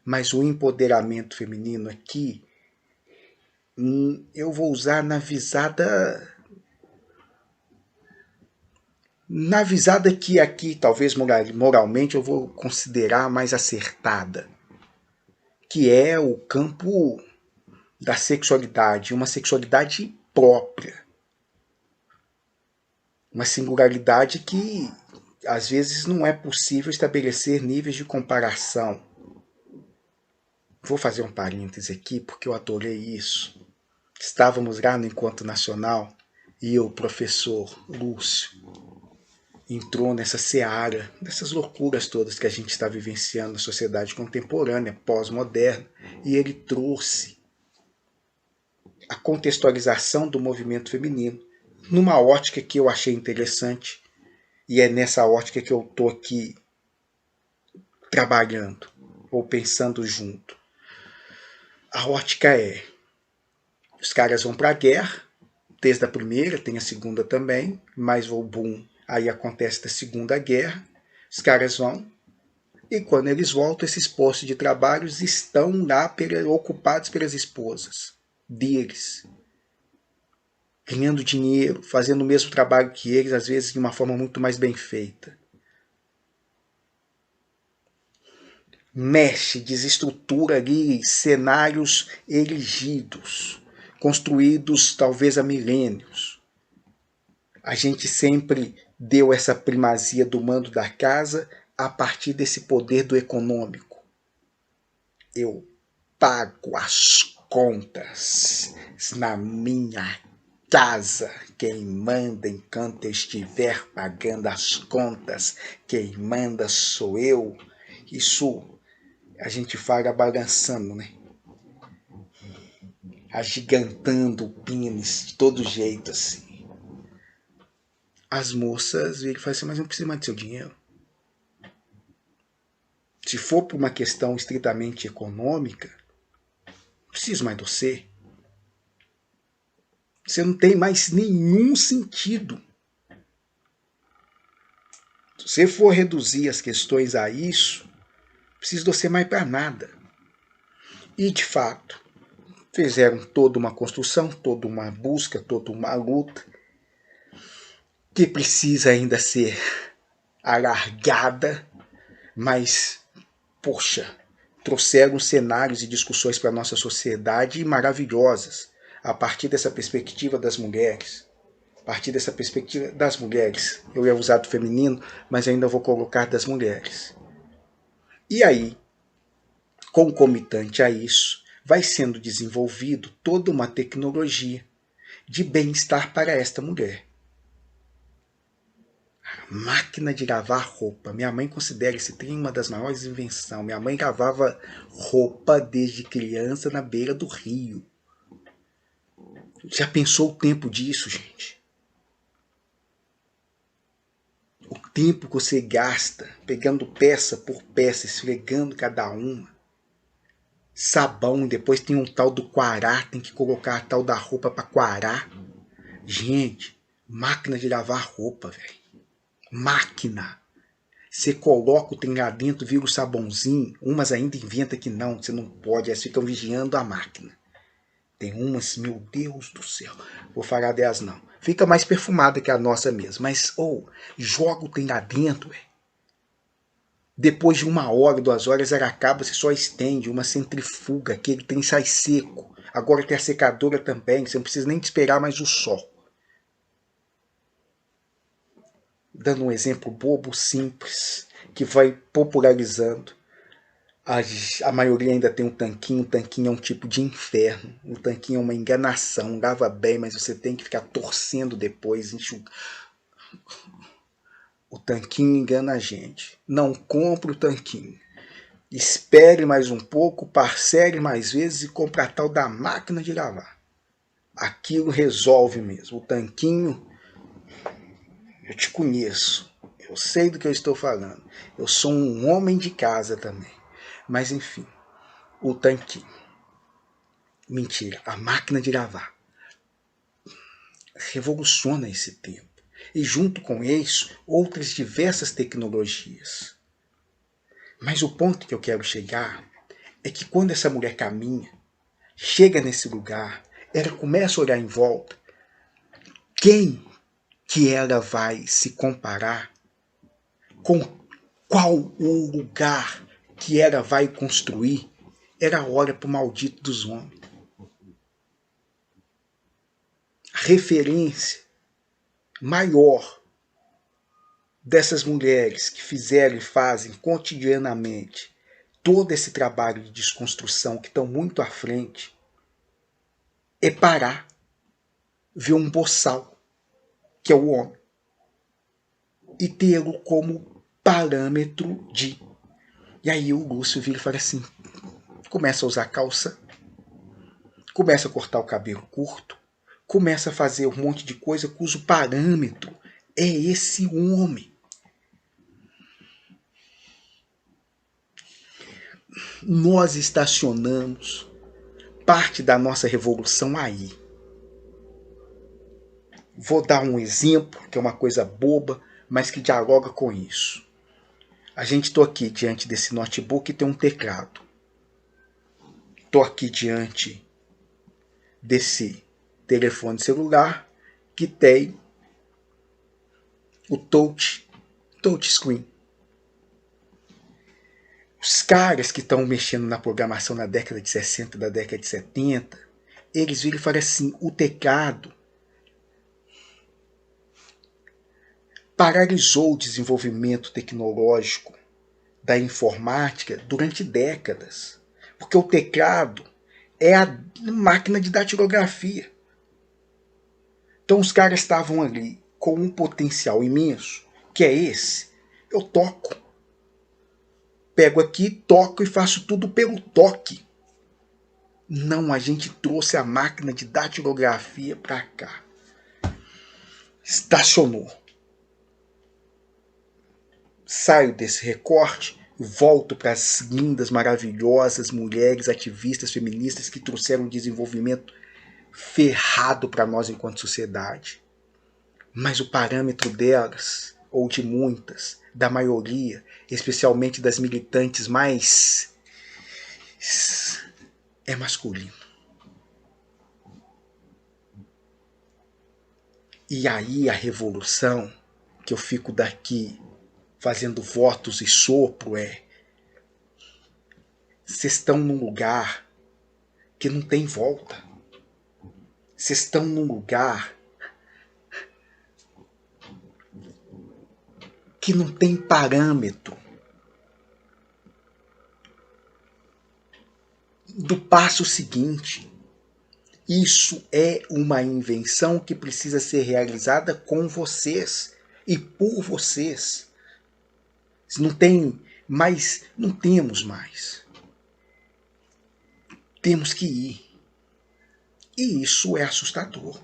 Mas o empoderamento feminino aqui, eu vou usar na visada que aqui, talvez moralmente, eu vou considerar mais acertada, que é o campo da sexualidade, uma sexualidade própria, uma singularidade que às vezes não é possível estabelecer níveis de comparação. Vou fazer um parêntese aqui porque eu adorei isso. Estávamos lá no Encontro Nacional e o professor Lúcio entrou nessa seara, dessas loucuras todas que a gente está vivenciando na sociedade contemporânea, pós-moderna, e ele trouxe a contextualização do movimento feminino numa ótica que eu achei interessante, e é nessa ótica que eu estou aqui trabalhando, ou pensando junto. A ótica é, os caras vão para a guerra, desde a primeira, tem a segunda também, mas o boom aí acontece da Segunda Guerra, os caras vão, e quando eles voltam, esses postos de trabalho estão lá ocupados pelas esposas deles, ganhando dinheiro, fazendo o mesmo trabalho que eles, às vezes de uma forma muito mais bem feita. Mexe, desestrutura ali cenários erigidos, construídos talvez há milênios. A gente sempre deu essa primazia do mando da casa a partir desse poder do econômico. Eu pago as contas na minha casa. Quem manda enquanto eu estiver pagando as contas, quem manda sou eu. Isso a gente fala balançando, né? Agigantando o pênis de todo jeito, assim. As moças viram e falam assim, mas não precisa mais do seu dinheiro. Se for por uma questão estritamente econômica, não preciso mais de você. Você não tem mais nenhum sentido. Se você for reduzir as questões a isso, não preciso de você mais para nada. E, de fato, fizeram toda uma construção, toda uma busca, toda uma luta, que precisa ainda ser alargada, mas, poxa, trouxeram cenários e discussões para a nossa sociedade maravilhosas, a partir dessa perspectiva das mulheres. A partir dessa perspectiva das mulheres. Eu ia usar do feminino, mas ainda vou colocar das mulheres. E aí, concomitante a isso, vai sendo desenvolvido toda uma tecnologia de bem-estar para esta mulher. A máquina de lavar roupa. Minha mãe considera esse trem uma das maiores invenções. Minha mãe lavava roupa desde criança na beira do rio. Já pensou o tempo disso, gente? O tempo que você gasta pegando peça por peça, esfregando cada uma. Sabão, depois tem um tal do quará, tem que colocar a tal da roupa para quarar. Gente, máquina de lavar roupa, velho. Máquina. Você coloca o trem lá dentro, vira o sabãozinho. Umas ainda inventam que não, você não pode, elas ficam vigiando a máquina. Tem umas, meu Deus do céu, vou falar delas não. Fica mais perfumada que a nossa mesmo, mas joga o trem lá dentro, depois de 1 hora, 2 horas, ela acaba, você só estende uma centrifuga, aquele trem sai seco. Agora tem a secadora também, você não precisa nem esperar mais o sol. Dando um exemplo bobo, simples, que vai popularizando. A maioria ainda tem um tanquinho. O tanquinho é um tipo de inferno. O tanquinho é uma enganação. Lava bem, mas você tem que ficar torcendo depois. O tanquinho engana a gente. Não compre o tanquinho. Espere mais um pouco, parcele mais vezes e compre a tal da máquina de lavar. Aquilo resolve mesmo. O tanquinho, eu te conheço. Eu sei do que eu estou falando. Eu sou um homem de casa também. Mas enfim, o tanquinho. Mentira, a máquina de lavar revoluciona esse tempo. E junto com isso, outras diversas tecnologias. Mas o ponto que eu quero chegar é que quando essa mulher caminha, chega nesse lugar, ela começa a olhar em volta, quem que ela vai se comparar, com qual o lugar que ela vai construir, ela olha para o maldito dos homens. A referência maior dessas mulheres que fizeram e fazem cotidianamente todo esse trabalho de desconstrução, que estão muito à frente, é parar, ver um boçal, que é o homem, e tê-lo como parâmetro de. E aí o Lúcio vira e fala assim, começa a usar calça, começa a cortar o cabelo curto, começa a fazer um monte de coisa cujo parâmetro é esse homem. Nós estacionamos parte da nossa revolução aí. Vou dar um exemplo, que é uma coisa boba, mas que dialoga com isso. A gente está aqui diante desse notebook e tem um teclado. Estou aqui diante desse telefone celular que tem o touch screen. Os caras que estão mexendo na programação na década de 60, da década de 70, eles viram e falam assim, o teclado paralisou o desenvolvimento tecnológico da informática durante décadas. Porque o teclado é a máquina de datilografia. Então os caras estavam ali com um potencial imenso, que é esse. Eu toco. Pego aqui, toco e faço tudo pelo toque. Não, a gente trouxe a máquina de datilografia para cá. Estacionou. Saio desse recorte e volto para as lindas, maravilhosas mulheres ativistas feministas que trouxeram um desenvolvimento ferrado para nós enquanto sociedade. Mas o parâmetro delas, ou de muitas, da maioria, especialmente das militantes mais, é masculino. E aí a revolução, que eu fico daqui fazendo votos e sopro, é: vocês estão num lugar que não tem volta. Vocês estão num lugar que não tem parâmetro do passo seguinte. Isso é uma invenção que precisa ser realizada com vocês e por vocês. Não tem mais, não temos mais. Temos que ir. E isso é assustador.